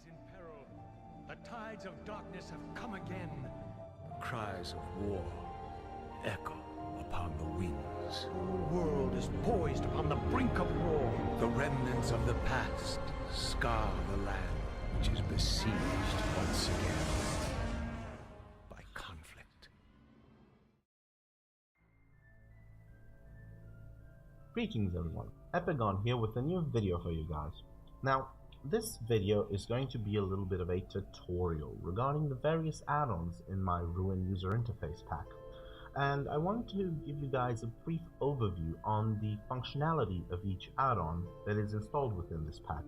in peril. The tides of darkness have come again. The cries of war echo upon the winds. The world is poised upon the brink of war. The remnants of the past scar the land, which is besieged once again by conflict. Greetings everyone, Epigon here with a new video for you guys. Now, this video is going to be a little bit of a tutorial regarding the various add-ons in my Ruin user interface pack. And I want to give you guys a brief overview on the functionality of each add-on that is installed within this pack.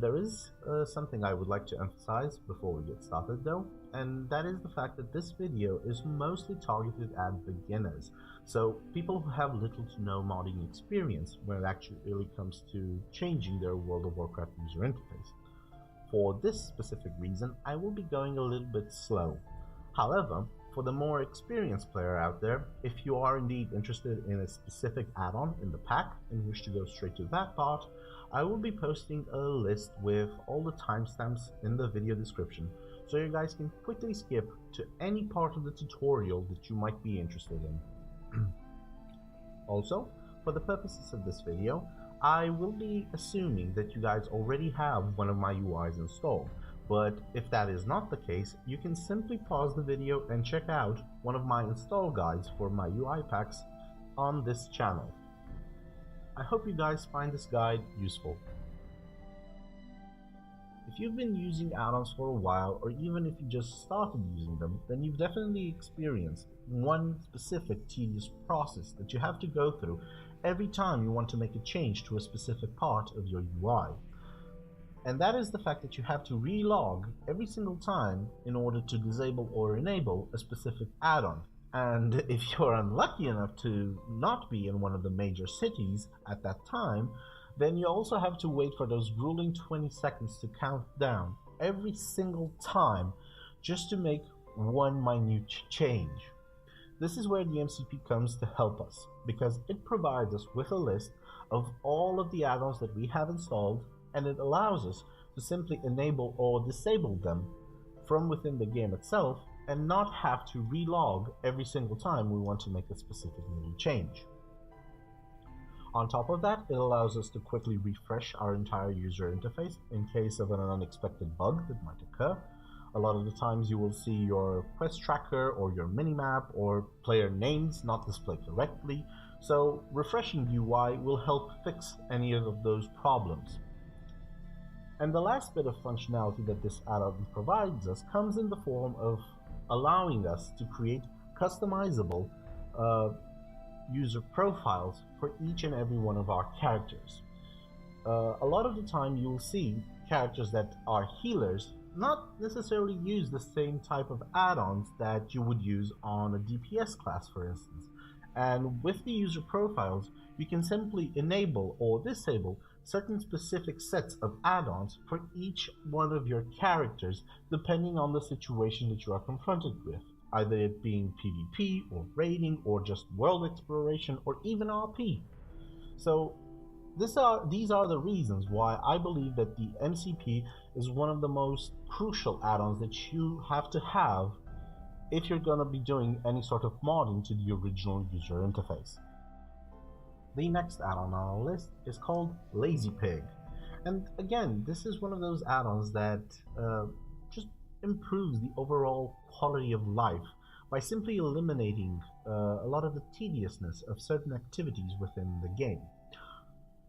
There is something I would like to emphasize before we get started though, and that is the fact that this video is mostly targeted at beginners, so people who have little to no modding experience when it actually really comes to changing their World of Warcraft user interface. For this specific reason, I will be going a little bit slow. However, for the more experienced player out there, if you are indeed interested in a specific add-on in the pack and wish to go straight to that part, I will be posting a list with all the timestamps in the video description, so you guys can quickly skip to any part of the tutorial that you might be interested in. Also, for the purposes of this video, I will be assuming that you guys already have one of my UIs installed, but if that is not the case, you can simply pause the video and check out one of my install guides for my UI packs on this channel. I hope you guys find this guide useful. If you've been using add-ons for a while, or even if you just started using them, then you've definitely experienced one specific tedious process that you have to go through every time you want to make a change to a specific part of your UI. And that is the fact that you have to relog every single time in order to disable or enable a specific add-on. And if you're unlucky enough to not be in one of the major cities at that time, then you also have to wait for those grueling 20 seconds to count down every single time just to make one minute change. This is where the MCP comes to help us, because it provides us with a list of all of the add-ons that we have installed, and it allows us to simply enable or disable them from within the game itself and not have to relog every single time we want to make a specific little change. On top of that, it allows us to quickly refresh our entire user interface in case of an unexpected bug that might occur. A lot of the times you will see your quest tracker or your minimap or player names not displayed correctly, so refreshing the UI will help fix any of those problems. And the last bit of functionality that this add-on provides us comes in the form of allowing us to create customizable user profiles for each and every one of our characters. A lot of the time you will see characters that are healers not necessarily use the same type of add-ons that you would use on a DPS class, for instance. And with the user profiles, you can simply enable or disable certain specific sets of add-ons for each one of your characters depending on the situation that you are confronted with, either it being PvP or raiding or just world exploration or even RP. So these are the reasons why I believe that the MCP is one of the most crucial add-ons that you have to have if you're going to be doing any sort of modding to the original user interface. The next add-on on our list is called LazyPig, and again, this is one of those add-ons that just improves the overall quality of life by simply eliminating a lot of the tediousness of certain activities within the game.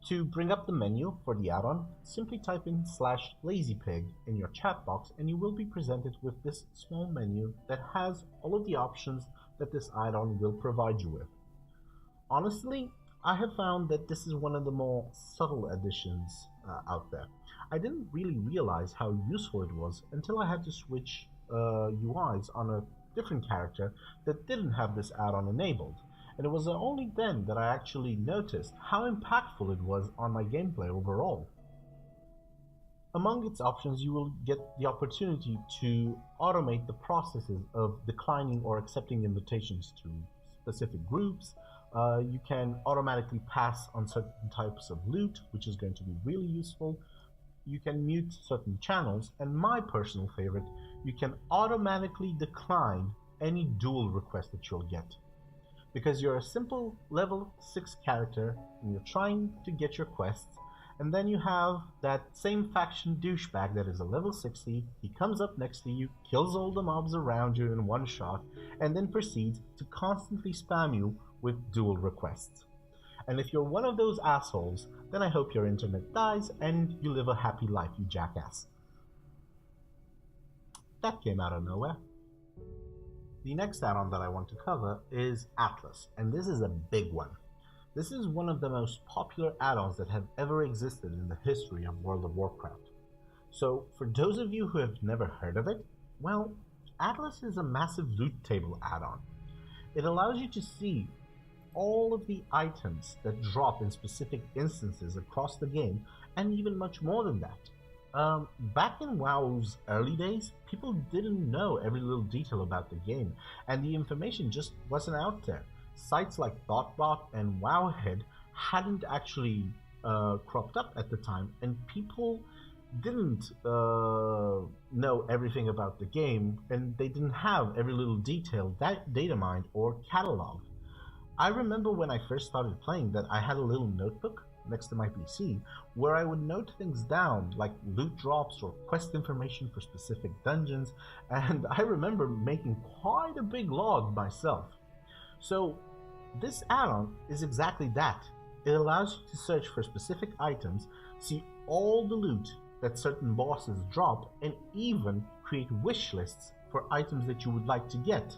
To bring up the menu for the add-on, simply type in /LazyPig in your chat box and you will be presented with this small menu that has all of the options that this add-on will provide you with. Honestly, I have found that this is one of the more subtle additions out there. I didn't really realize how useful it was until I had to switch UIs on a different character that didn't have this add-on enabled, and it was only then that I actually noticed how impactful it was on my gameplay overall. Among its options, you will get the opportunity to automate the processes of declining or accepting invitations to specific groups. You can automatically pass on certain types of loot, which is going to be really useful. you can mute certain channels, and my personal favorite, you can automatically decline any duel request that you'll get. Because you're a simple level 6 character and you're trying to get your quests, and then you have that same faction douchebag that is a level 60, he comes up next to you, kills all the mobs around you in one shot, and then proceeds to constantly spam you with duel requests. And if you're one of those assholes, then I hope your internet dies and you live a happy life, you jackass. That came out of nowhere. The next add-on that I want to cover is Atlas, and this is a big one. This is one of the most popular add-ons that have ever existed in the history of World of Warcraft. So, for those of you who have never heard of it, well, Atlas is a massive loot table add-on. It allows you to see all of the items that drop in specific instances across the game, and even much more than that. Back in WoW's early days, people didn't know every little detail about the game, and the information just wasn't out there. Sites like ThoughtBot and Wowhead hadn't actually cropped up at the time, and people didn't know everything about the game, and they didn't have every little detail that data mined or cataloged. I remember when I first started playing that I had a little notebook next to my PC where I would note things down like loot drops or quest information for specific dungeons, and I remember making quite a big log myself. So this add-on is exactly that. It allows you to search for specific items, see all the loot that certain bosses drop, and even create wish lists for items that you would like to get.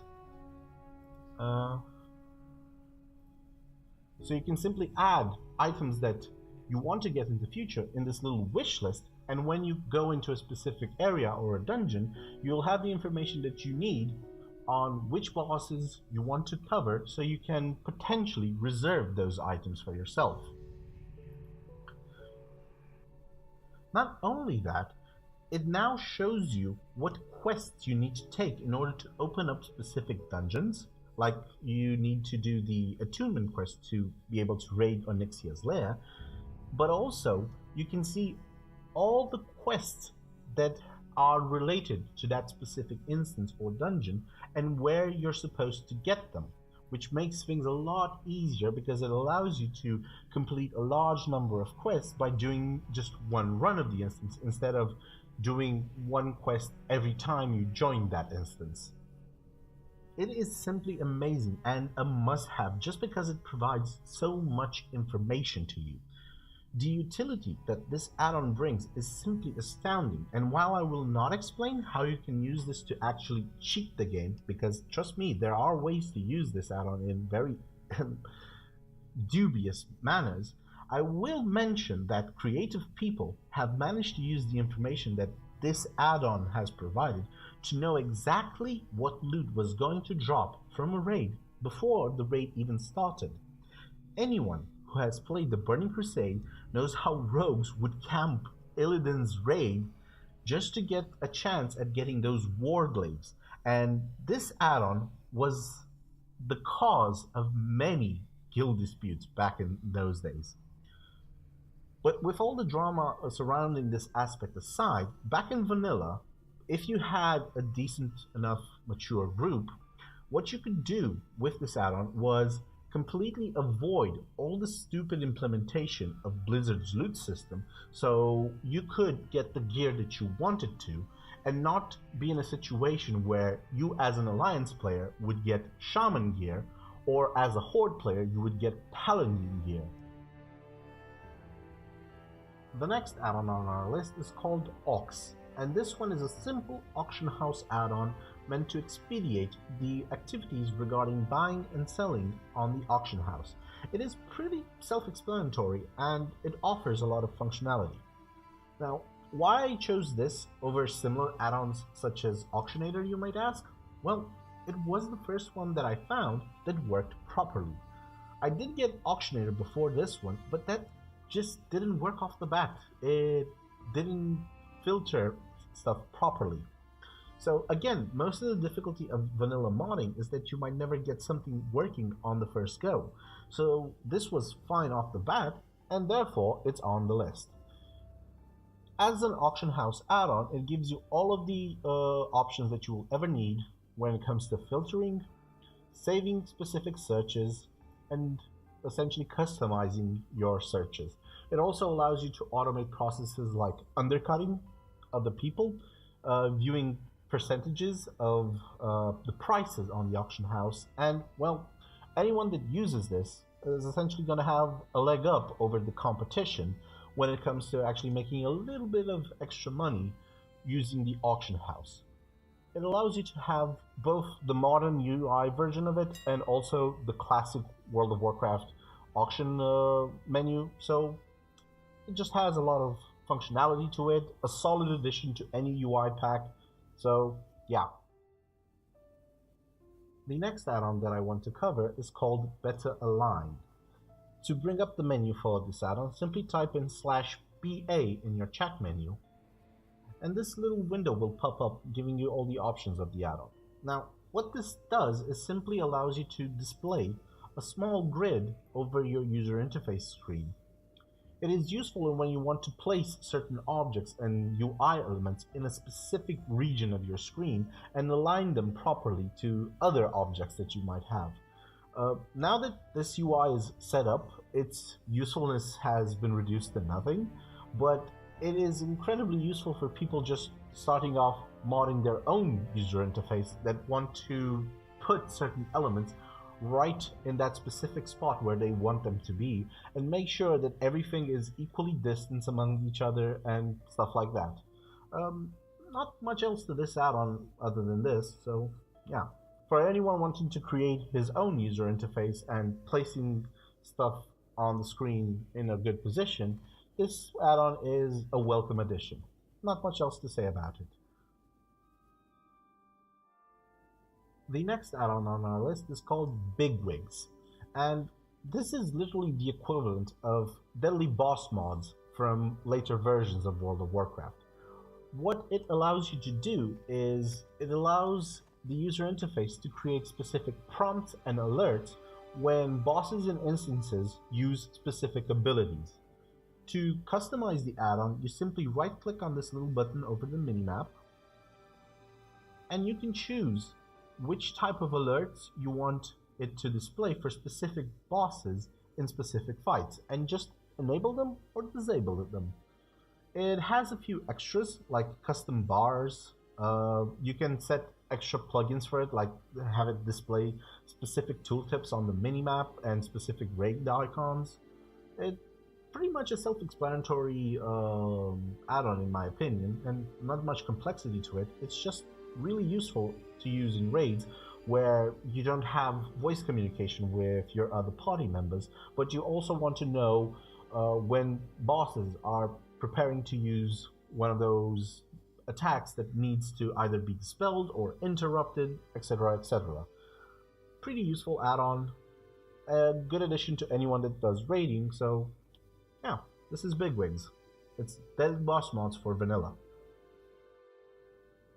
So you can simply add items that you want to get in the future in this little wish list, and when you go into a specific area or a dungeon, you'll have the information that you need on which bosses you want to cover, so you can potentially reserve those items for yourself. Not only that, it now shows you what quests you need to take in order to open up specific dungeons, like you need to do the attunement quest to be able to raid Onyxia's lair, but also you can see all the quests that are related to that specific instance or dungeon and where you're supposed to get them, which makes things a lot easier because it allows you to complete a large number of quests by doing just one run of the instance instead of doing one quest every time you join that instance. It is simply amazing and a must-have just because it provides so much information to you. The utility that this add-on brings is simply astounding, and while I will not explain how you can use this to actually cheat the game, because trust me, there are ways to use this add-on in very dubious manners, I will mention that creative people have managed to use the information that this add-on has provided to know exactly what loot was going to drop from a raid before the raid even started. Anyone who has played the Burning Crusade knows how rogues would camp Illidan's raid just to get a chance at getting those warglaives, and this add-on was the cause of many guild disputes back in those days. But with all the drama surrounding this aspect aside, back in vanilla, if you had a decent enough mature group, what you could do with this add-on was completely avoid all the stupid implementation of Blizzard's loot system, so you could get the gear that you wanted to and not be in a situation where you as an Alliance player would get Shaman gear, or as a Horde player you would get Paladin gear. The next add-on on our list is called Aux, and this one is a simple auction house add-on meant to expedite the activities regarding buying and selling on the auction house. It is pretty self-explanatory and it offers a lot of functionality. Now, why I chose this over similar add-ons such as Auctionator, you might ask? Well, it was the first one that I found that worked properly. I did get Auctionator before this one, but that just didn't work off the bat. It didn't filter stuff properly. So again, most of the difficulty of vanilla modding is that you might never get something working on the first go. So this was fine off the bat, and therefore it's on the list. As an auction house add-on, it gives you all of the options that you will ever need when it comes to filtering, saving specific searches, and essentially customizing your searches. It also allows you to automate processes like undercutting other people, viewing percentages of the prices on the auction house, and well, anyone that uses this is essentially going to have a leg up over the competition when it comes to actually making a little bit of extra money using the auction house. It allows you to have both the modern UI version of it and also the classic World of Warcraft auction menu, so it just has a lot of functionality to it, a solid addition to any UI pack, so yeah. The next add-on that I want to cover is called BetterAlign. To bring up the menu for this add-on, simply type in /BA in your chat menu, and this little window will pop up giving you all the options of the add-on. Now, what this does is simply allows you to display a small grid over your user interface screen. It is useful when you want to place certain objects and UI elements in a specific region of your screen and align them properly to other objects that you might have. Now that this UI is set up, its usefulness has been reduced to nothing, but it is incredibly useful for people just starting off modding their own user interface that want to put certain elements right in that specific spot where they want them to be and make sure that everything is equally distanced among each other and stuff like that. Not much else to this add-on other than this, so yeah. For anyone wanting to create his own user interface and placing stuff on the screen in a good position, this add-on is a welcome addition. Not much else to say about it. The next add-on on our list is called BigWiggs, and this is literally the equivalent of deadly boss mods from later versions of World of Warcraft. What it allows you to do is it allows the user interface to create specific prompts and alerts when bosses and instances use specific abilities. To customize the add-on, you simply right-click on this little button over the minimap, and you can choose which type of alerts you want it to display for specific bosses in specific fights, and just enable them or disable them. It has a few extras like custom bars. You can set extra plugins for it, like have it display specific tooltips on the minimap and specific raid icons. It's pretty much a self-explanatory add-on in my opinion, and not much complexity to it. It's just really useful to use in raids where you don't have voice communication with your other party members, but you also want to know when bosses are preparing to use one of those attacks that needs to either be dispelled or interrupted, etc, etc. Pretty useful add-on, a good addition to anyone that does raiding, so yeah, this is BigWiggs. It's dead boss mods for vanilla.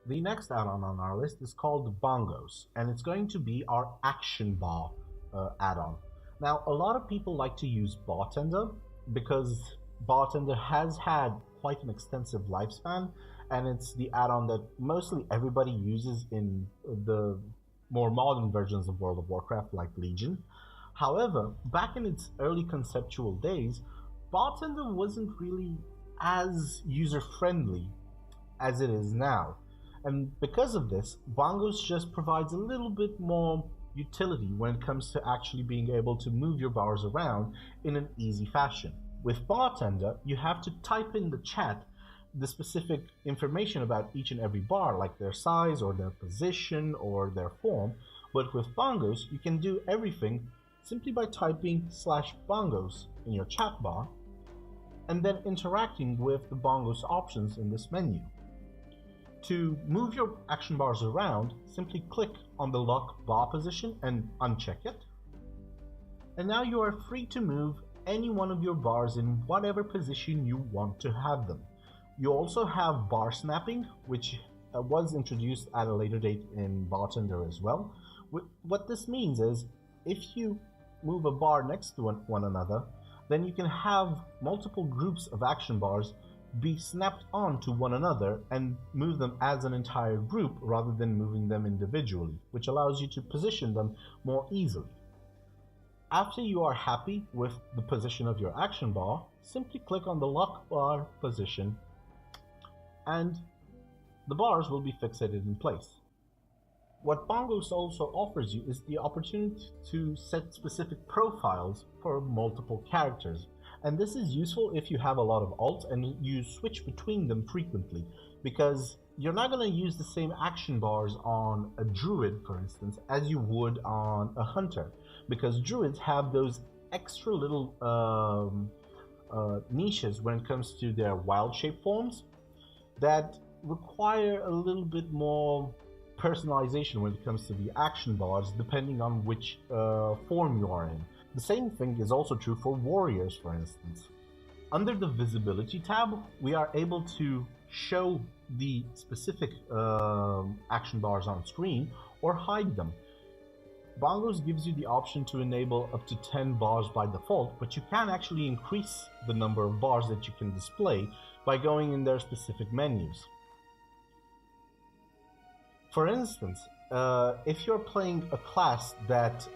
The next add-on on our list is called Bongos, and it's going to be our action bar add-on. Now, a lot of people like to use Bartender because Bartender has had quite an extensive lifespan, and it's the add-on that mostly everybody uses in the more modern versions of World of Warcraft like Legion. However, back in its early conceptual days, Bartender wasn't really as user-friendly as it is now. And because of this, Bongos just provides a little bit more utility when it comes to actually being able to move your bars around in an easy fashion. With Bartender, you have to type in the chat the specific information about each and every bar, like their size or their position or their form, but with Bongos, you can do everything simply by typing /Bongos in your chat bar and then interacting with the Bongos options in this menu. To move your action bars around, simply click on the lock bar position and uncheck it. And now you are free to move any one of your bars in whatever position you want to have them. You also have bar snapping, which was introduced at a later date in Bartender as well. What this means is, if you move a bar next to one another, then you can have multiple groups of action bars be snapped onto one another and move them as an entire group rather than moving them individually, which allows you to position them more easily. After you are happy with the position of your action bar, simply click on the lock bar position and the bars will be fixated in place. What Bongos also offers you is the opportunity to set specific profiles for multiple characters, and this is useful if you have a lot of alts and you switch between them frequently, because you're not going to use the same action bars on a druid, for instance, as you would on a hunter, because druids have those extra little niches when it comes to their wild shape forms that require a little bit more personalization when it comes to the action bars depending on which form you are in. The same thing is also true for warriors, for instance. Under the visibility tab, we are able to show the specific action bars on screen or hide them. Bongos gives you the option to enable up to 10 bars by default, but you can actually increase the number of bars that you can display by going in their specific menus. For instance, if you're playing a class that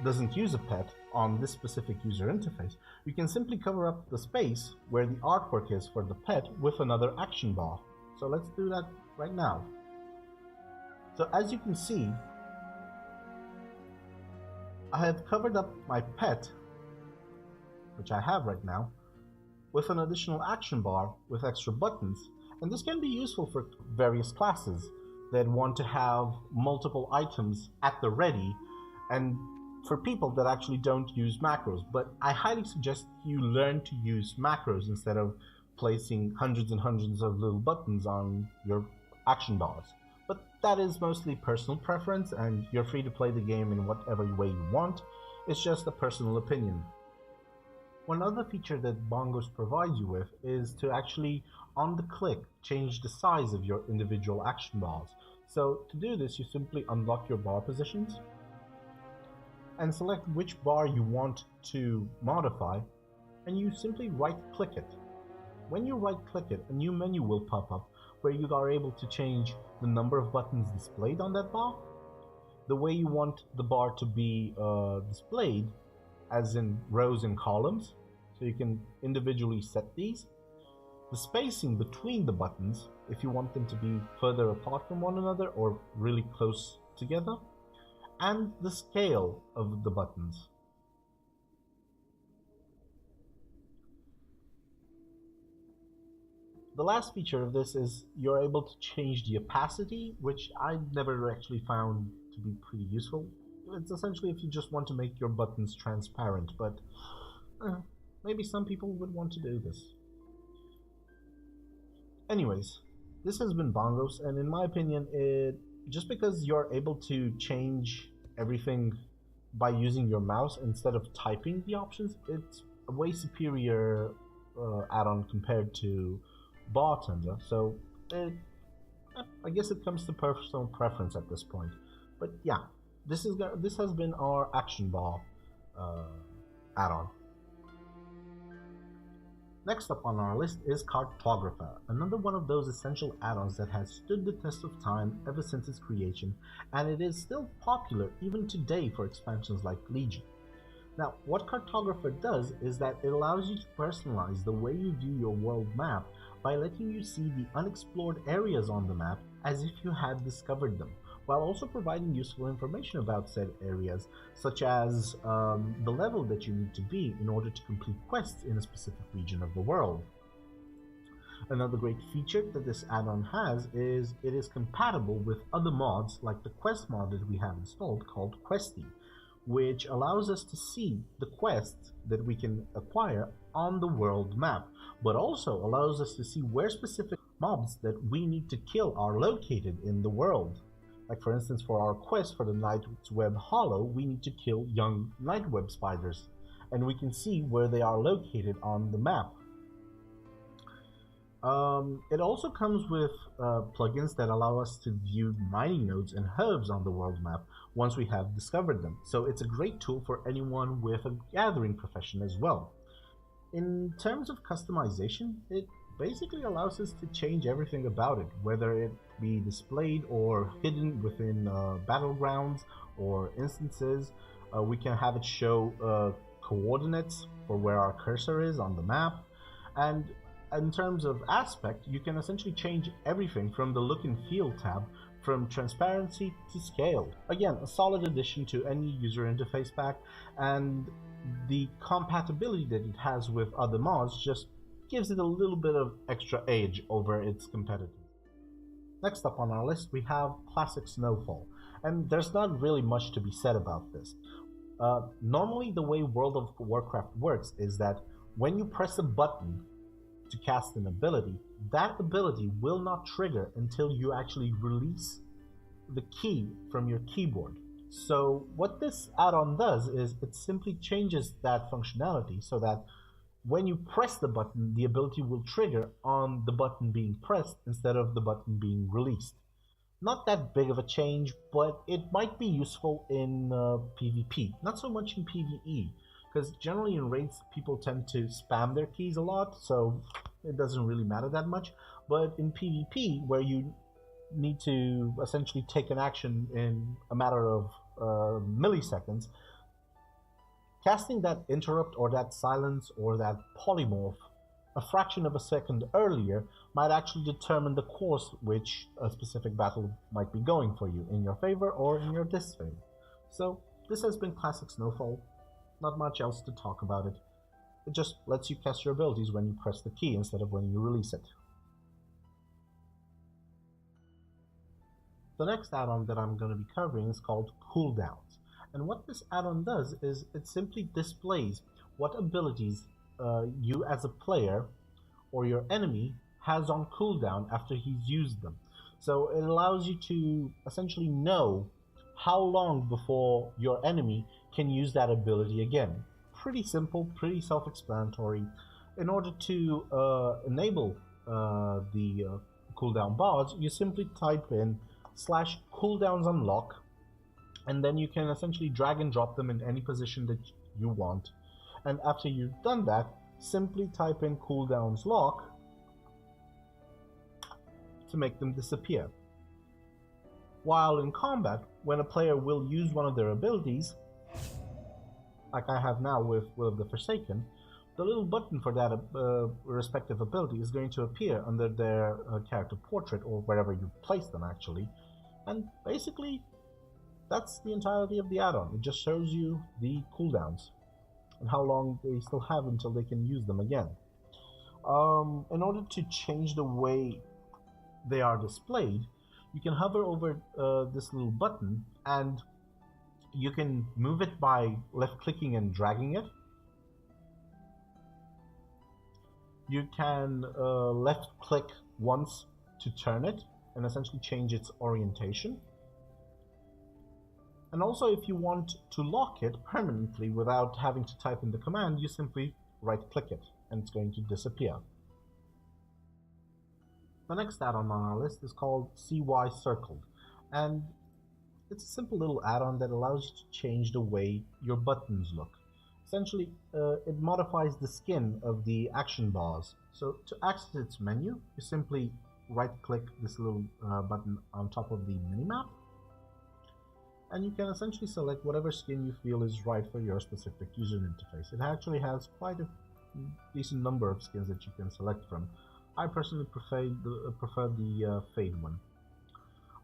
doesn't use a pet on this specific user interface, you can simply cover up the space where the artwork is for the pet with another action bar. So let's do that right now. So as you can see, I have covered up my pet, which I have right now, with an additional action bar with extra buttons, and this can be useful for various classes that want to have multiple items at the ready, and for people that actually don't use macros. But I highly suggest you learn to use macros instead of placing hundreds and hundreds of little buttons on your action bars. But that is mostly personal preference, and you're free to play the game in whatever way you want. It's just a personal opinion. One other feature that Bongos provides you with is to actually, on the click, change the size of your individual action bars. So to do this, you simply unlock your bar positions and select which bar you want to modify, and you simply right-click it. When you right-click it, a new menu will pop up where you are able to change the number of buttons displayed on that bar, the way you want the bar to be displayed, as in rows and columns, so you can individually set these, the spacing between the buttons, if you want them to be further apart from one another or really close together, and the scale of the buttons. The last feature of this is you're able to change the opacity, which I never actually found to be pretty useful. It's essentially if you just want to make your buttons transparent, but maybe some people would want to do this. Anyways, this has been Bongos, and in my opinion, just because you're able to change everything by using your mouse instead of typing the options, it's a way superior add-on compared to Bartender, so I guess it comes to personal preference at this point. But yeah, this has been our action bar add-on. Next up on our list is Chartographer, another one of those essential add-ons that has stood the test of time ever since its creation, and it is still popular even today for expansions like Legion. Now, what Chartographer does is that it allows you to personalize the way you view your world map by letting you see the unexplored areas on the map as if you had discovered them, while also providing useful information about said areas, such as the level that you need to be in order to complete quests in a specific region of the world. Another great feature that this add-on has is it is compatible with other mods like the quest mod that we have installed called Questie, which allows us to see the quests that we can acquire on the world map, but also allows us to see where specific mobs that we need to kill are located in the world. Like for instance, for our quest for the Nightweb Hollow, we need to kill young Nightweb spiders, and we can see where they are located on the map. It also comes with plugins that allow us to view mining nodes and herbs on the world map once we have discovered them, so it's a great tool for anyone with a gathering profession as well. In terms of customization, it basically allows us to change everything about it, whether it be displayed or hidden within battlegrounds or instances. We can have it show coordinates for where our cursor is on the map, and in terms of aspect, you can essentially change everything from the look and feel tab, from transparency to scale. Again, a solid addition to any user interface pack, and the compatibility that it has with other mods just gives it a little bit of extra edge over its competitors. Next up on our list, we have ClassicSnowfall, and there's not really much to be said about this. Normally, the way World of Warcraft works is that when you press a button to cast an ability, that ability will not trigger until you actually release the key from your keyboard. So what this add-on does is it simply changes that functionality so that when you press the button, the ability will trigger on the button being pressed instead of the button being released. Not that big of a change, but it might be useful in PvP, not so much in PvE, because generally in raids people tend to spam their keys a lot, so it doesn't really matter that much. But in PvP, where you need to essentially take an action in a matter of milliseconds, casting that interrupt or that silence or that polymorph a fraction of a second earlier might actually determine the course which a specific battle might be going for you, in your favor or in your disfavor. So this has been ClassicSnowfall. Not much else to talk about it. It just lets you cast your abilities when you press the key instead of when you release it. The next add-on that I'm going to be covering is called Cooldowns. And what this add-on does is it simply displays what abilities you as a player or your enemy has on cooldown after he's used them. So it allows you to essentially know how long before your enemy can use that ability again. Pretty simple, pretty self-explanatory. In order to enable the cooldown bars, you simply type in /cooldownsunlock, and then you can essentially drag and drop them in any position that you want. And after you've done that, simply type in cooldowns lock to make them disappear. While in combat, when a player will use one of their abilities, like I have now with Will of the Forsaken, the little button for that respective ability is going to appear under their character portrait, or wherever you place them actually. And basically, that's the entirety of the add-on. It just shows you the cooldowns and how long they still have until they can use them again. In order to change the way they are displayed, you can hover over this little button, and you can move it by left-clicking and dragging it. You can left-click once to turn it and essentially change its orientation. And also, if you want to lock it permanently without having to type in the command, you simply right-click it and it's going to disappear. The next add-on on our list is called cyCircled, and it's a simple little add-on that allows you to change the way your buttons look. Essentially, it modifies the skin of the action bars. So to access its menu, you simply right-click this little button on top of the minimap, and you can essentially select whatever skin you feel is right for your specific user interface. It actually has quite a decent number of skins that you can select from. I personally prefer the Fade one.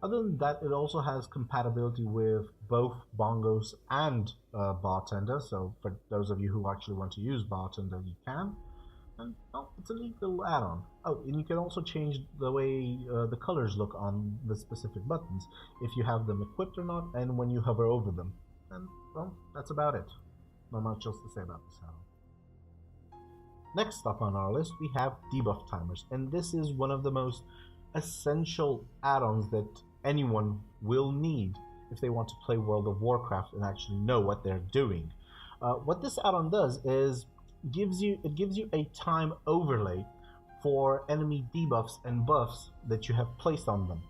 Other than that, it also has compatibility with both Bongos and Bartender, so for those of you who actually want to use Bartender, you can. And well, it's a neat little add-on. Oh, and you can also change the way the colors look on the specific buttons, if you have them equipped or not, and when you hover over them. And well, that's about it. Not much else to say about this add-on. Next up on our list, we have DebuffTimers, and this is one of the most essential add-ons that anyone will need if they want to play World of Warcraft and actually know what they're doing. What this add-on does is it gives you a time overlay for enemy debuffs and buffs that you have placed on them.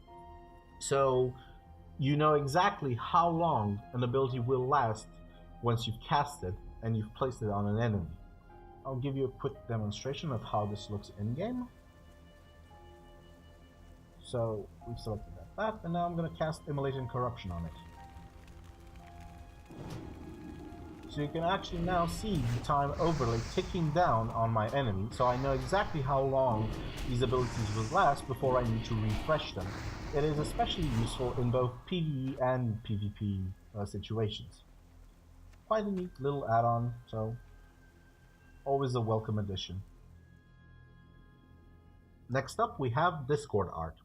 So you know exactly how long an ability will last once you've cast it and you've placed it on an enemy. I'll give you a quick demonstration of how this looks in-game. So we've selected that, and now I'm going to cast Immolate and Corruption on it. So you can actually now see the time overlay ticking down on my enemy, so I know exactly how long these abilities will last before I need to refresh them. It is especially useful in both PvE and PvP situations. Quite a neat little add-on, so always a welcome addition. Next up, we have Discord art.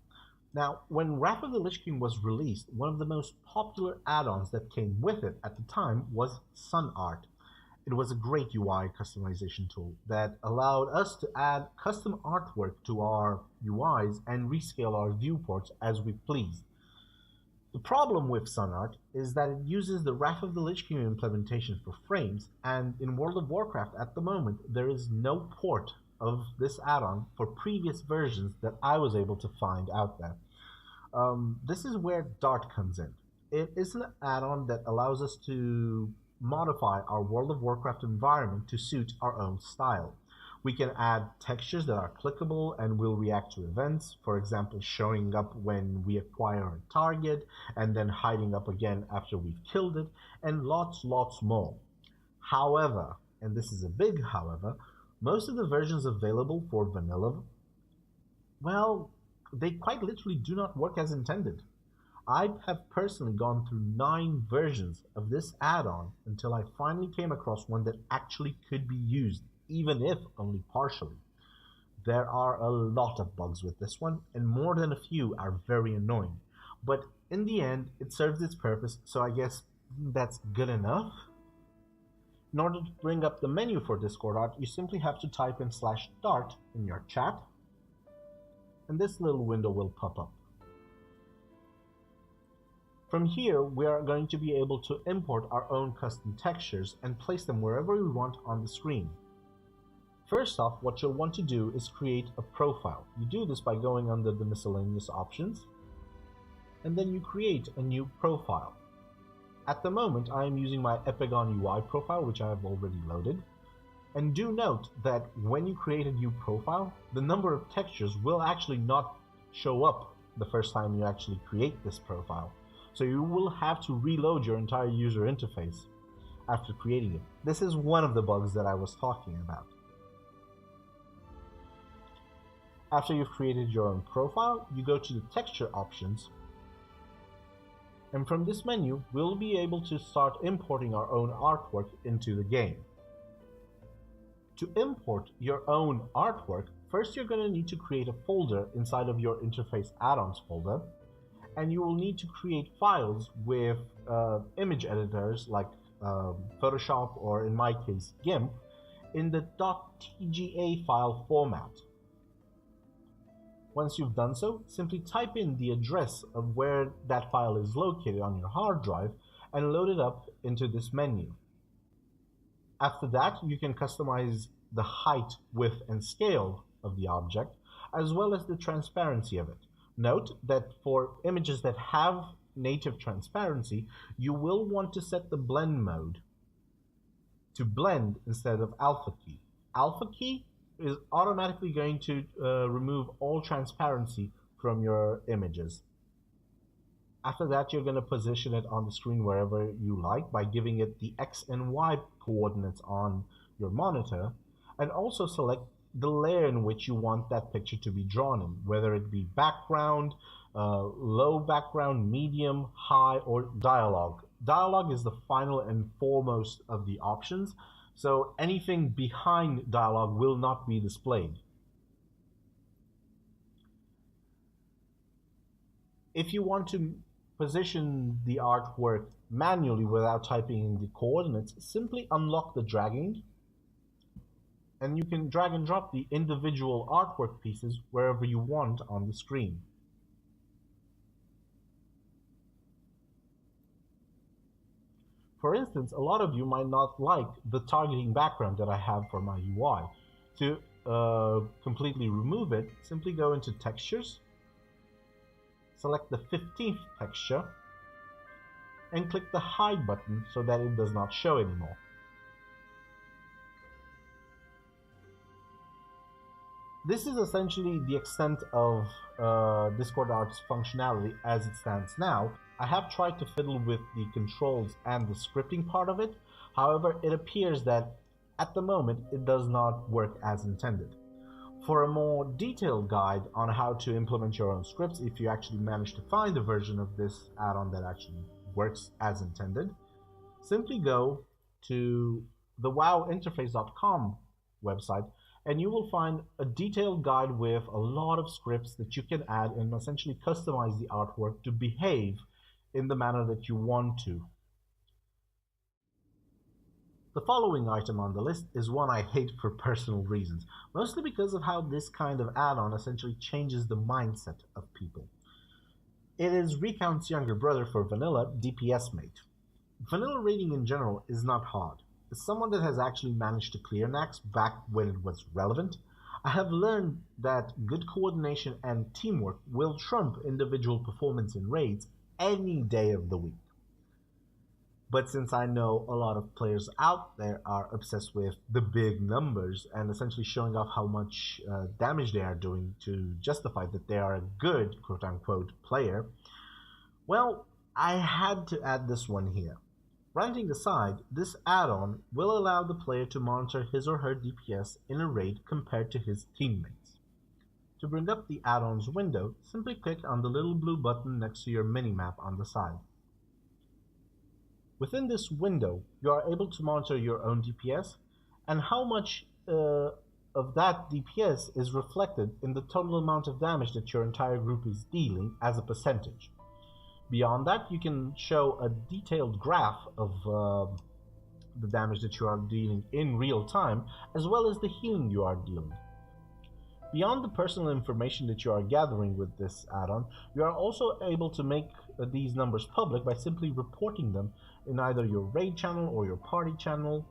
Now, when Wrath of the Lich King was released, one of the most popular add-ons that came with it at the time was Sun Art. It was a great UI customization tool that allowed us to add custom artwork to our UIs and rescale our viewports as we pleased. The problem with Sun Art is that it uses the Wrath of the Lich King implementation for frames, and in World of Warcraft at the moment there is no port of this add-on for previous versions that I was able to find out there. This is where Dart comes in. It is an add-on that allows us to modify our World of Warcraft environment to suit our own style. We can add textures that are clickable and will react to events, for example showing up when we acquire a target and then hiding up again after we've killed it, and lots more. However, and this is a big however, most of the versions available for vanilla, well, they quite literally do not work as intended. I have personally gone through 9 versions of this add-on until I finally came across one that actually could be used, even if only partially. There are a lot of bugs with this one, and more than a few are very annoying. But in the end, it serves its purpose, so I guess that's good enough. In order to bring up the menu for Discord art, you simply have to type in /dart in your chat, and this little window will pop up. From here, we are going to be able to import our own custom textures and place them wherever we want on the screen. First off, what you'll want to do is create a profile. You do this by going under the miscellaneous options, and then you create a new profile. At the moment, I am using my Epigon UI profile, which I have already loaded. And do note that when you create a new profile, the number of textures will actually not show up the first time you actually create this profile. So you will have to reload your entire user interface after creating it. This is one of the bugs that I was talking about. After you've created your own profile, you go to the texture options, and from this menu, we'll be able to start importing our own artwork into the game. To import your own artwork, first you're going to need to create a folder inside of your interface add-ons folder, and you will need to create files with image editors like Photoshop, or in my case GIMP, in the .tga file format. Once you've done so, simply type in the address of where that file is located on your hard drive and load it up into this menu. After that, you can customize the height, width, and scale of the object, as well as the transparency of it. Note that for images that have native transparency, you will want to set the blend mode to blend instead of alpha key. Alpha key is automatically going to remove all transparency from your images. After that, you're going to position it on the screen wherever you like by giving it the X and Y coordinates on your monitor, and also select the layer in which you want that picture to be drawn in, whether it be background, low background, medium, high, or dialogue. Dialogue is the final and foremost of the options, so anything behind dialogue will not be displayed. If you want to position the artwork manually without typing in the coordinates, simply unlock the dragging, and you can drag and drop the individual artwork pieces wherever you want on the screen. For instance, a lot of you might not like the targeting background that I have for my UI. To completely remove it, simply go into Textures, select the 15th texture, and click the Hide button so that it does not show anymore. This is essentially the extent of Discord Art's functionality as it stands now. I have tried to fiddle with the controls and the scripting part of it. However, it appears that at the moment it does not work as intended. For a more detailed guide on how to implement your own scripts, if you actually manage to find a version of this add-on that actually works as intended, simply go to the wowinterface.com website and you will find a detailed guide with a lot of scripts that you can add and essentially customize the artwork to behave in the manner that you want to. The following item on the list is one I hate for personal reasons, mostly because of how this kind of add-on essentially changes the mindset of people. It is Recount's younger brother for vanilla, DPSmate. Vanilla raiding in general is not hard. As someone that has actually managed to clear Nax back when it was relevant, I have learned that good coordination and teamwork will trump individual performance in raids any day of the week. But since I know a lot of players out there are obsessed with the big numbers and essentially showing off how much damage they are doing to justify that they are a good quote-unquote player, well, I had to add this one here. Ranting aside, this add-on will allow the player to monitor his or her DPS in a raid compared to his teammates. To bring up the add-ons window, simply click on the little blue button next to your minimap on the side. Within this window, you are able to monitor your own DPS and how much of that DPS is reflected in the total amount of damage that your entire group is dealing as a percentage. Beyond that, you can show a detailed graph of the damage that you are dealing in real time, as well as the healing you are dealing. Beyond the personal information that you are gathering with this add-on, you are also able to make these numbers public by simply reporting them in either your raid channel or your party channel,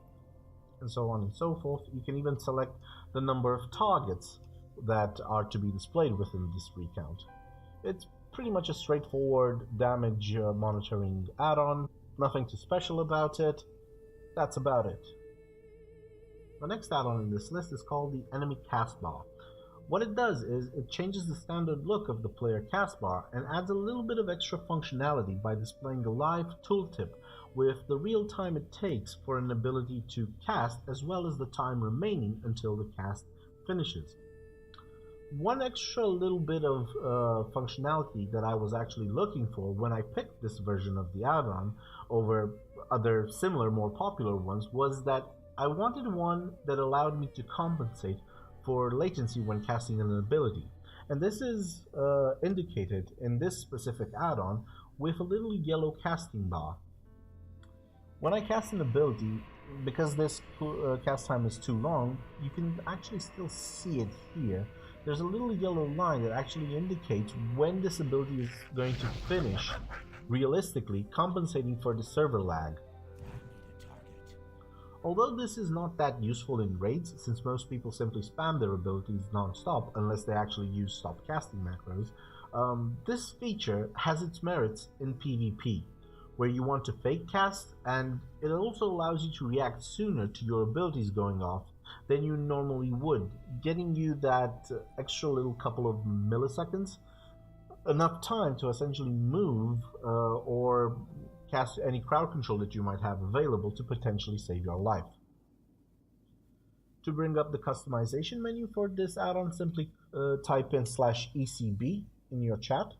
and so on and so forth. You can even select the number of targets that are to be displayed within this recount. It's pretty much a straightforward damage monitoring add-on, nothing too special about it. That's about it. The next add-on in this list is called the Enemy Cast Bar. What it does is it changes the standard look of the player cast bar and adds a little bit of extra functionality by displaying a live tooltip with the real time it takes for an ability to cast, as well as the time remaining until the cast finishes. One extra little bit of functionality that I was actually looking for when I picked this version of the add-on over other similar, more popular ones was that I wanted one that allowed me to compensate for latency when casting an ability, and this is indicated in this specific add-on with a little yellow casting bar. When I cast an ability, because this cast time is too long, you can actually still see it here. There's a little yellow line that actually indicates when this ability is going to finish, realistically compensating for the server lag. Although this is not that useful in raids, since most people simply spam their abilities non-stop unless they actually use stop casting macros, this feature has its merits in PvP, where you want to fake cast, and it also allows you to react sooner to your abilities going off than you normally would, getting you that extra little couple of milliseconds, enough time to essentially move or cast any crowd control that you might have available to potentially save your life. To bring up the customization menu for this add-on, simply type in /ECB in your chat.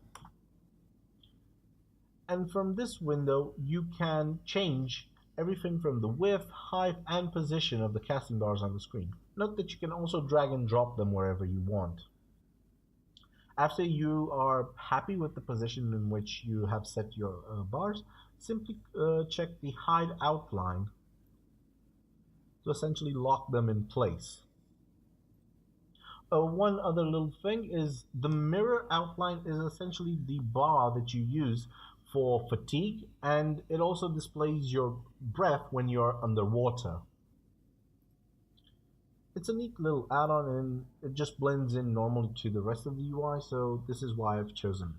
And from this window, you can change everything from the width, height, and position of the casting bars on the screen. Note that you can also drag and drop them wherever you want. After you are happy with the position in which you have set your bars, simply check the hide outline to essentially lock them in place. One other little thing is the mirror outline is essentially the bar that you use for fatigue, and it also displays your breath when you're underwater. It's a neat little add-on and it just blends in normally to the rest of the UI, so this is why I've chosen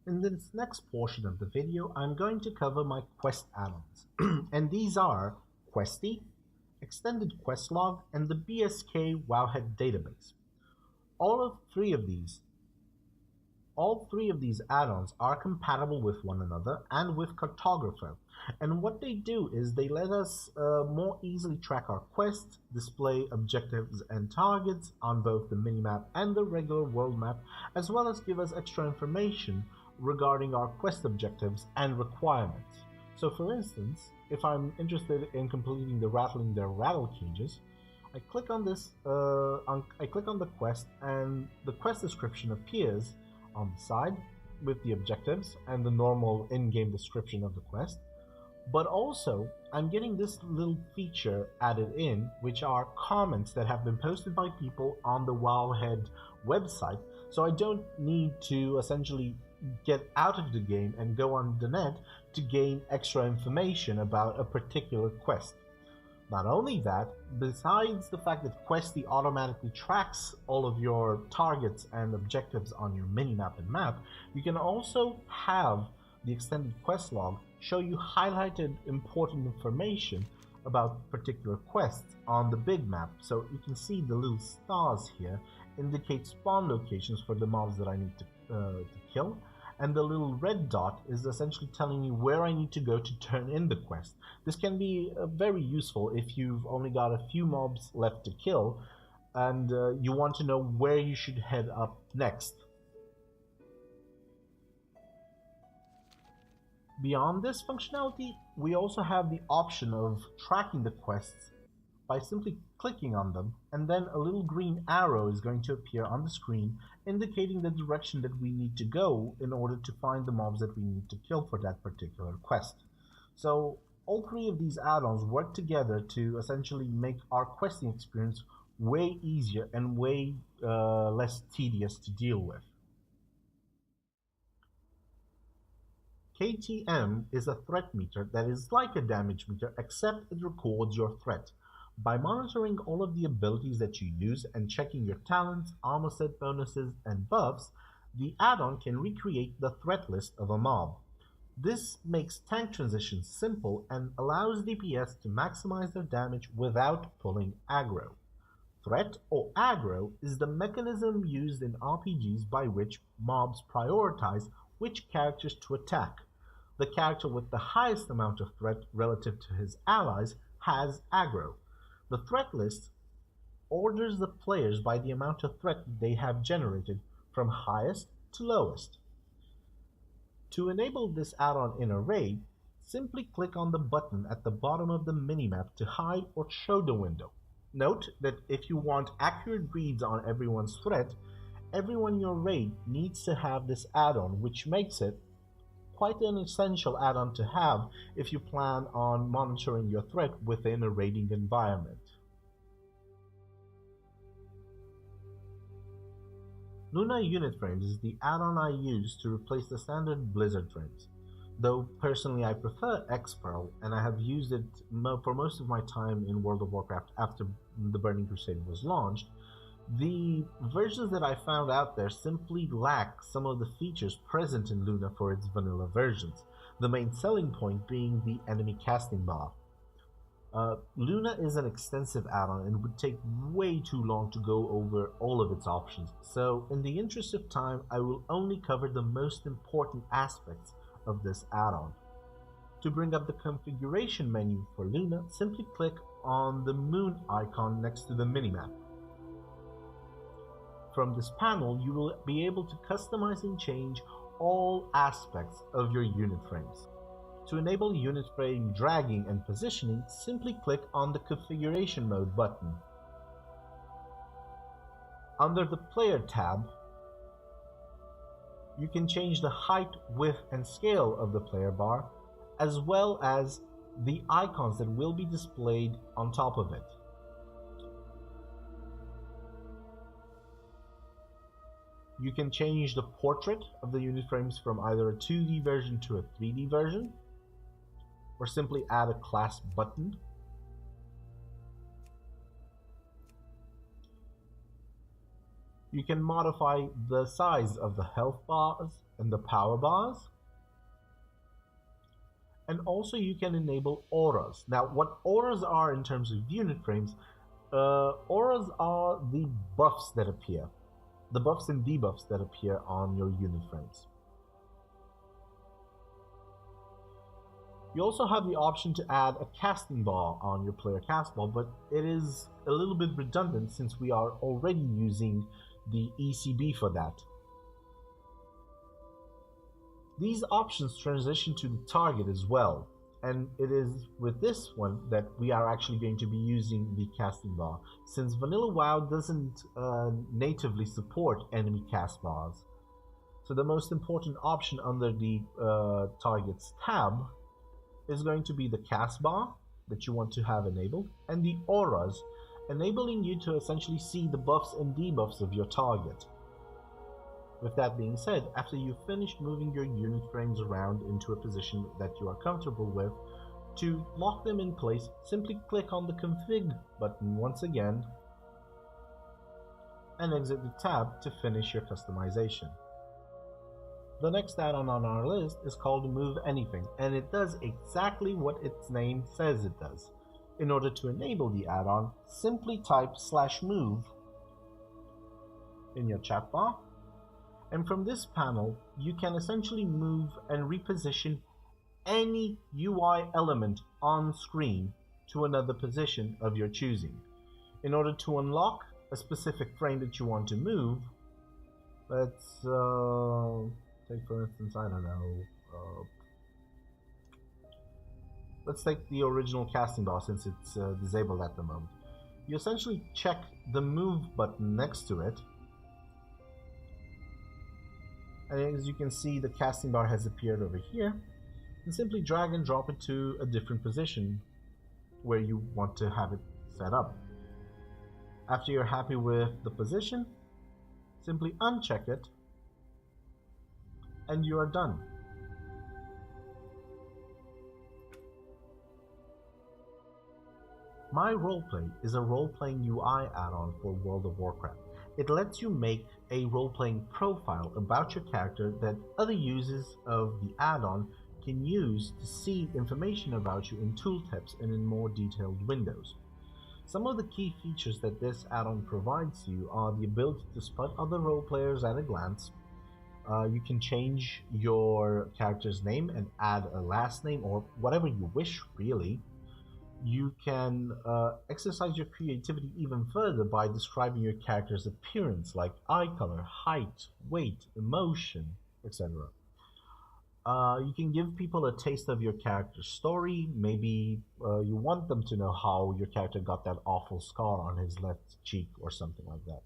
it. In this next portion of the video, I'm going to cover my quest add-ons, and these are Questie, Extended Quest Log, and the BSK Wowhead database. All three of these add-ons are compatible with one another and with Chartographer, and what they do is they let us more easily track our quests, display objectives and targets on both the minimap and the regular world map, as well as give us extra information regarding our quest objectives and requirements. So for instance, if I'm interested in completing the Rattling Their Rattle Cages, I click on this, I click on the quest, and the quest description appears on the side with the objectives and the normal in-game description of the quest. But also, I'm getting this little feature added in, which are comments that have been posted by people on the Wowhead website, so I don't need to essentially get out of the game and go on the net to gain extra information about a particular quest. Not only that, besides the fact that Questie automatically tracks all of your targets and objectives on your minimap and map, you can also have the extended quest log show you highlighted important information about particular quests on the big map. So you can see the little stars here indicate spawn locations for the mobs that I need to kill, and the little red dot is essentially telling you where I need to go to turn in the quest. This can be very useful if you've only got a few mobs left to kill and you want to know where you should head up next. Beyond this functionality, we also have the option of tracking the quests by simply clicking on them, and then a little green arrow is going to appear on the screen indicating the direction that we need to go in order to find the mobs that we need to kill for that particular quest. So all three of these add-ons work together to essentially make our questing experience way easier and way less tedious to deal with. KTM is a threat meter that is like a damage meter, except it records your threat. By monitoring all of the abilities that you use and checking your talents, armor set bonuses, and buffs, the add-on can recreate the threat list of a mob. This makes tank transitions simple and allows DPS to maximize their damage without pulling aggro. Threat, or aggro, is the mechanism used in RPGs by which mobs prioritize which characters to attack. The character with the highest amount of threat relative to his allies has aggro. The threat list orders the players by the amount of threat they have generated from highest to lowest. To enable this add-on in a raid, simply click on the button at the bottom of the minimap to hide or show the window. Note that if you want accurate reads on everyone's threat, everyone in your raid needs to have this add-on, which makes it quite an essential add-on to have if you plan on monitoring your threat within a raiding environment. Luna Unit Frames is the add-on I use to replace the standard Blizzard frames. Though personally I prefer Xpearl, and I have used it for most of my time in World of Warcraft after the Burning Crusade was launched, the versions that I found out there simply lack some of the features present in Luna for its vanilla versions, the main selling point being the enemy casting bar. Luna is an extensive add-on and would take way too long to go over all of its options, so in the interest of time I will only cover the most important aspects of this add-on. To bring up the configuration menu for Luna, simply click on the moon icon next to the minimap. From this panel, you will be able to customize and change all aspects of your unit frames. To enable unit frame dragging and positioning, simply click on the Configuration Mode button. Under the Player tab, you can change the height, width, and scale of the player bar, as well as the icons that will be displayed on top of it. You can change the portrait of the unit frames from either a 2D version to a 3D version, or simply add a class button. You can modify the size of the health bars and the power bars, And also you can enable auras. Now what auras are in terms of unit frames, auras are the buffs that appear. The buffs and debuffs that appear on your unit frames. You also have the option to add a casting bar on your player cast bar, but it is a little bit redundant since we are already using the ECB for that. These options transition to the target as well, and it is with this one that we are actually going to be using the casting bar, since Vanilla WoW doesn't natively support enemy cast bars. So the most important option under the targets tab is going to be the cast bar that you want to have enabled, and the auras, enabling you to essentially see the buffs and debuffs of your target. With that being said, after you've finished moving your unit frames around into a position that you are comfortable with, to lock them in place, simply click on the config button once again and exit the tab to finish your customization. The next add-on on our list is called MoveAnything, and it does exactly what its name says it does. In order to enable the add-on, simply type /move in your chat bar, and from this panel you can essentially move and reposition any UI element on screen to another position of your choosing. In order to unlock a specific frame that you want to move, let's take for instance, I don't know, let's take the original casting bar since it's disabled at the moment. You essentially check the move button next to it, and as you can see, the casting bar has appeared over here, and simply drag and drop it to a different position where you want to have it set up. After you're happy with the position, simply uncheck it and you are done. MyRolePlay is a role-playing UI add-on for World of Warcraft. It lets you make a role-playing profile about your character that other users of the add-on can use to see information about you in tooltips and in more detailed windows. Some of the key features that this add-on provides you are the ability to spot other role players at a glance. You can change your character's name and add a last name or whatever you wish, really. You can exercise your creativity even further by describing your character's appearance, like eye color, height, weight, emotion, etc. You can give people a taste of your character's story. Maybe you want them to know how your character got that awful scar on his left cheek or something like that.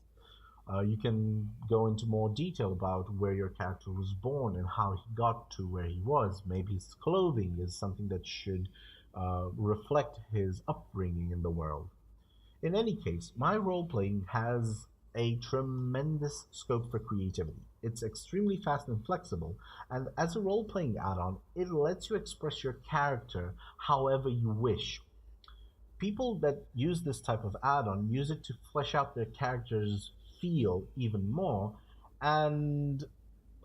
You can go into more detail about where your character was born and how he got to where he was. Maybe his clothing is something that should reflect his upbringing in the world. In any case, MyRolePlaying has a tremendous scope for creativity. It's extremely fast and flexible, and as a role-playing add-on, it lets you express your character however you wish. People that use this type of add-on use it to flesh out their character's feel even more, and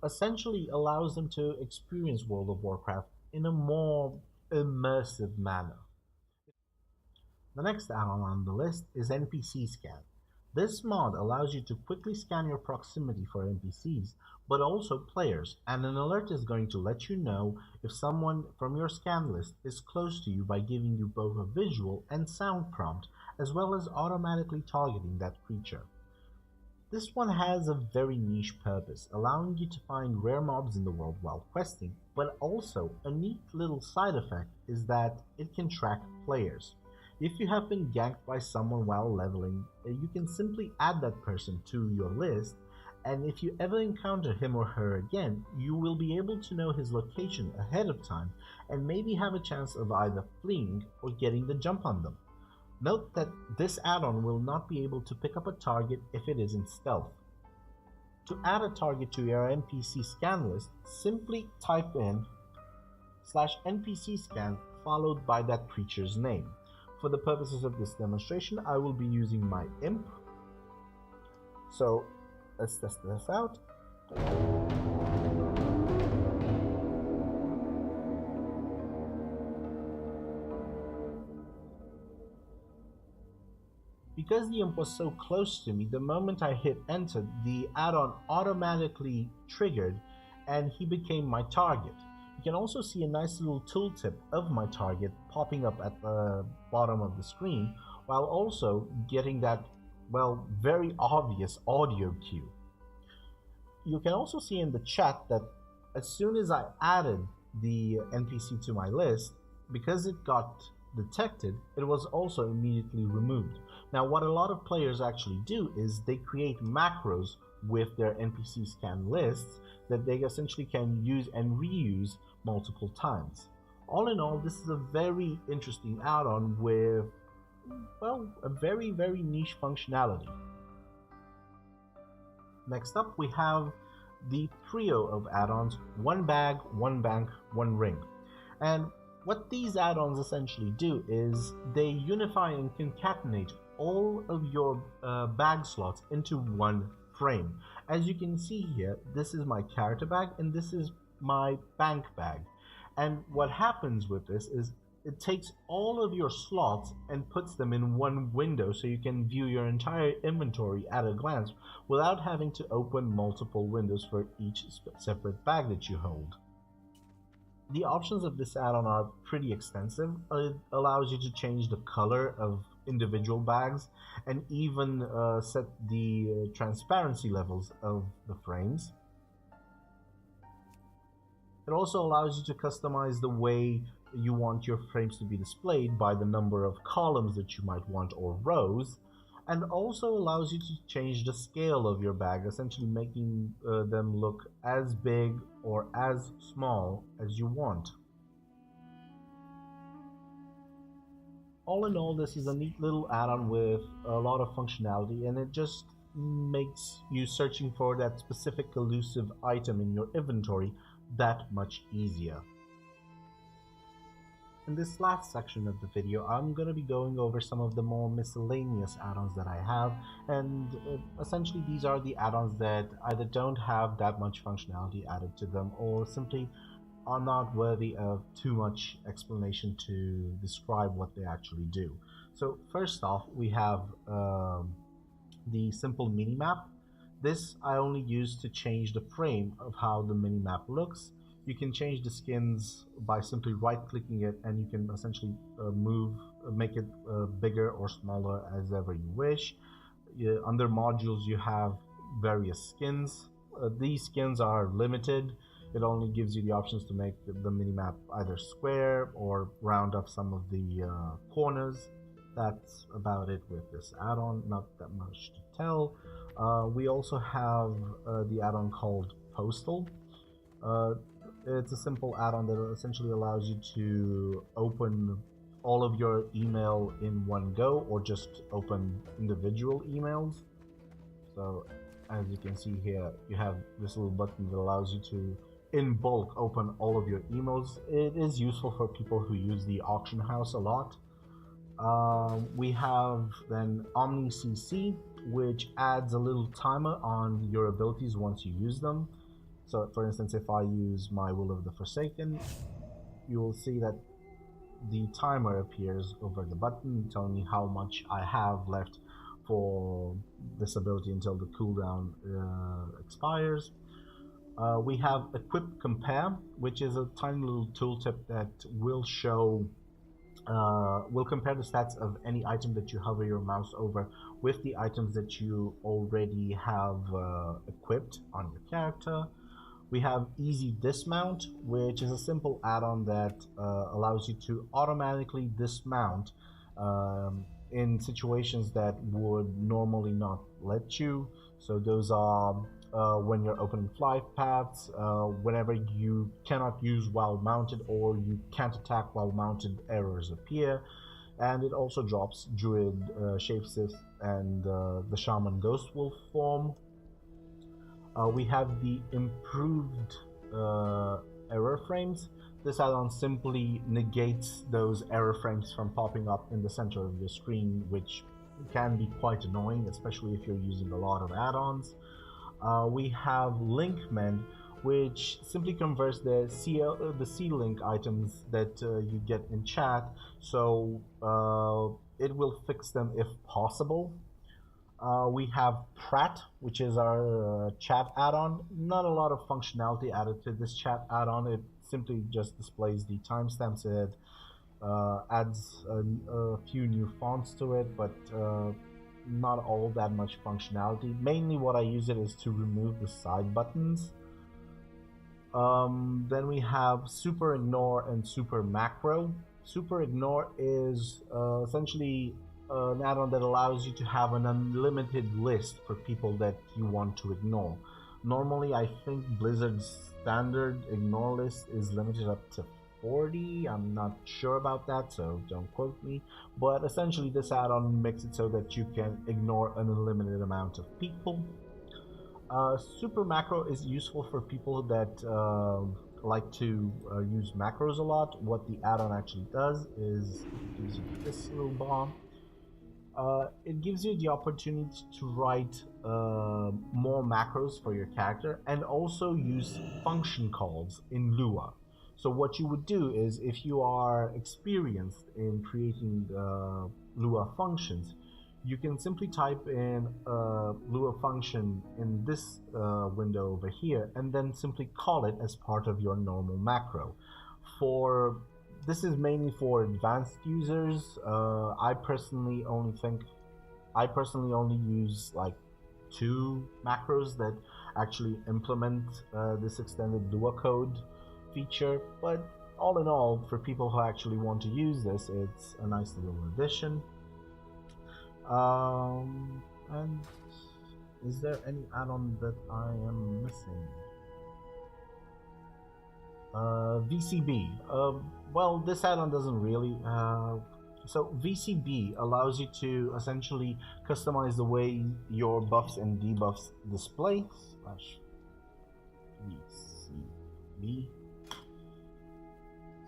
essentially allows them to experience World of Warcraft in a more immersive manner. The next add-on on the list is NPCscan. This mod allows you to quickly scan your proximity for NPCs, but also players, and an alert is going to let you know if someone from your scan list is close to you by giving you both a visual and sound prompt, as well as automatically targeting that creature. This one has a very niche purpose, allowing you to find rare mobs in the world while questing, but also a neat little side effect is that it can track players. If you have been ganked by someone while leveling, you can simply add that person to your list, and if you ever encounter him or her again, you will be able to know his location ahead of time and maybe have a chance of either fleeing or getting the jump on them. Note that this add-on will not be able to pick up a target if it is in stealth. To add a target to your NPC scan list, simply type in /NPCscan followed by that creature's name. For the purposes of this demonstration, I will be using my imp. So let's test this out. because the imp was so close to me, the moment I hit enter, the add-on automatically triggered and he became my target. You can also see a nice little tooltip of my target popping up at the bottom of the screen, while also getting that, well, very obvious audio cue. You can also see in the chat that as soon as I added the NPC to my list, because it got detected, it was also immediately removed. Now, what a lot of players actually do is they create macros with their NPCscan lists that they essentially can use and reuse multiple times. All in all, this is a very interesting add-on with, well, a very niche functionality. Next up, we have the trio of add-ons: OneBag, OneBank, OneRing. And what these add-ons essentially do is they unify and concatenate all of your bag slots into one frame. As you can see here, this is my character bag and this is my bank bag. And what happens with this is it takes all of your slots and puts them in one window so you can view your entire inventory at a glance without having to open multiple windows for each separate bag that you hold. The options of this add-on are pretty extensive. It allows you to change the color of individual bags and even set the transparency levels of the frames. It also allows you to customize the way you want your frames to be displayed by the number of columns that you might want or rows, and also allows you to change the scale of your bag, essentially making them look as big or as small as you want. All in all, this is a neat little add-on with a lot of functionality, and it just makes you searching for that specific elusive item in your inventory that much easier. In this last section of the video, I'm going to be going over some of the more miscellaneous add-ons that I have, and essentially these are the add-ons that either don't have that much functionality added to them or simply are not worthy of too much explanation to describe what they actually do. So first off, we have the simple minimap. This I only use to change the frame of how the minimap looks. You can change the skins by simply right-clicking it, and you can essentially make it bigger or smaller as ever you wish. Under modules, you have various skins. These skins are limited. It only gives you the options to make the minimap either square or round up some of the corners. That's about it with this add-on, not that much to tell. We also have the add-on called Postal. It's a simple add-on that essentially allows you to open all of your email in one go, or just open individual emails. So as you can see here, you have this little button that allows you to in bulk open all of your emails. It is useful for people who use the auction house a lot. We have then OmniCC, which adds a little timer on your abilities once you use them. So for instance, if I use my Will of the Forsaken, you will see that the timer appears over the button telling me how much I have left for this ability until the cooldown expires. We have Equip Compare, which is a tiny little tooltip that will show will compare the stats of any item that you hover your mouse over with the items that you already have equipped on your character. We have Easy Dismount, which is a simple add-on that allows you to automatically dismount in situations that would normally not let you. So those are when you're opening flight paths, whenever you cannot use while mounted or you can't attack while mounted, errors appear. And it also drops Druid, Shapeshift, and the Shaman Ghost Wolf form. We have the improved error frames. This add-on simply negates those error frames from popping up in the center of your screen, which can be quite annoying, especially if you're using a lot of add-ons. We have Link Mend, which simply converts the C-Link items that you get in chat. So it will fix them if possible. We have Pratt, which is our chat add-on. Not a lot of functionality added to this chat add-on. It simply just displays the timestamps. It adds a few new fonts to it, but not all that much functionality. Mainly what I use it is to remove the side buttons. Then we have Super Ignore and Super Macro. Super Ignore is essentially an add-on that allows you to have an unlimited list for people that you want to ignore. Normally, I think Blizzard's standard ignore list is limited up to 40. I'm not sure about that, so don't quote me. But essentially, this add-on makes it so that you can ignore an unlimited amount of people. Super Macro is useful for people that like to use macros a lot. What the add-on actually does is it gives you this little bar. It gives you the opportunity to write more macros for your character and also use function calls in Lua. So what you would do is, if you are experienced in creating Lua functions, you can simply type in Lua function in this window over here and then simply call it as part of your normal macro. This is mainly for advanced users. I personally only use like 2 macros that actually implement this extended Lua code feature, but all in all, for people who actually want to use this, it's a nice little addition. And is there any add-on that I am missing? VCB. Well, this add-on doesn't really. So VCB allows you to essentially customize the way your buffs and debuffs display. VCB.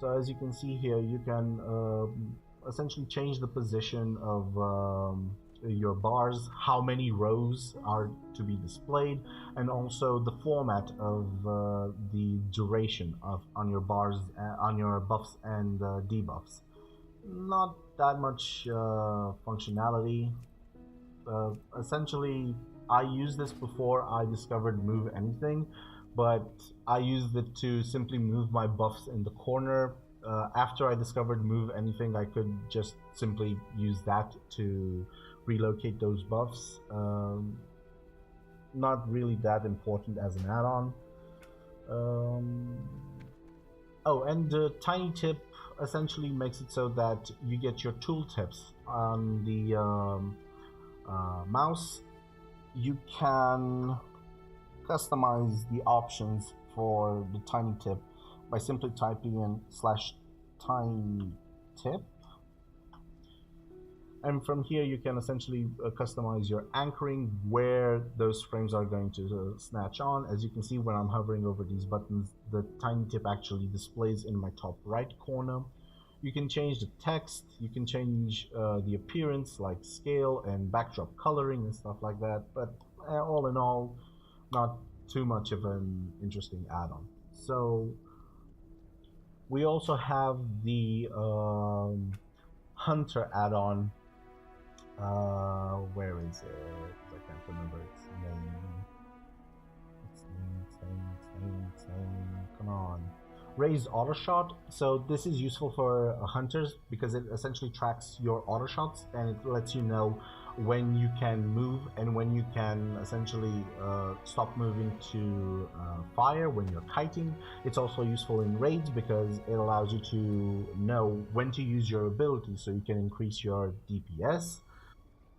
So as you can see here, you can essentially change the position of your bars, how many rows are to be displayed, and also the format of the duration on your bars, on your buffs and debuffs. Not that much functionality. Essentially, I used this before I discovered MoveAnything, but I used it to simply move my buffs in the corner. After I discovered MoveAnything, I could just simply use that to relocate those buffs. Not really that important as an add-on. Oh, and the tiny tip essentially makes it so that you get your tooltips on the mouse. You can customize the options for the tiny tip by simply typing in /tinytip, and from here you can essentially customize your anchoring, where those frames are going to snatch on. As you can see, when I'm hovering over these buttons, the tiny tip actually displays in my top right corner. You can change the text, you can change the appearance, like scale and backdrop coloring and stuff like that, but all in all, not too much of an interesting add-on. So we also have the Hunter add-on. Where is it? I can't remember its name. Come on. Raised auto shot. So this is useful for hunters because it essentially tracks your auto shots and it lets you know when you can move and when you can essentially stop moving to fire when you're kiting. It's also useful in raids because it allows you to know when to use your ability so you can increase your DPS.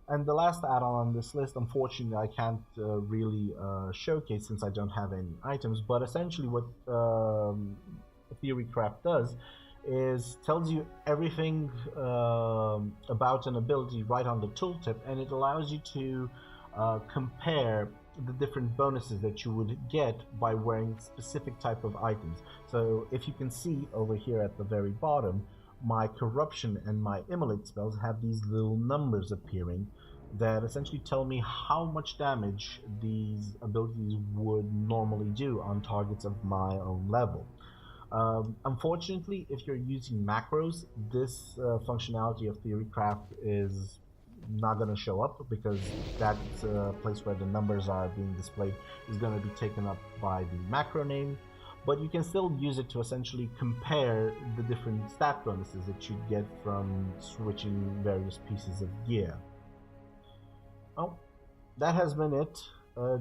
And the last add-on on this list, unfortunately, I can't really showcase since I don't have any items, but essentially what Theorycraft does is tells you everything about an ability right on the tooltip, and it allows you to compare the different bonuses that you would get by wearing specific type of items. So if you can see over here at the very bottom, my corruption and my immolate spells have these little numbers appearing that essentially tell me how much damage these abilities would normally do on targets of my own level. Unfortunately, if you're using macros, this functionality of Theorycraft is not going to show up because that place where the numbers are being displayed is going to be taken up by the macro name. But you can still use it to essentially compare the different stat bonuses that you get from switching various pieces of gear. Oh, that has been it.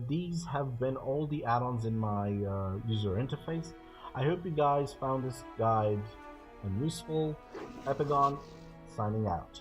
These have been all the add-ons in my user interface. I hope you guys found this guide useful. Epigon, signing out.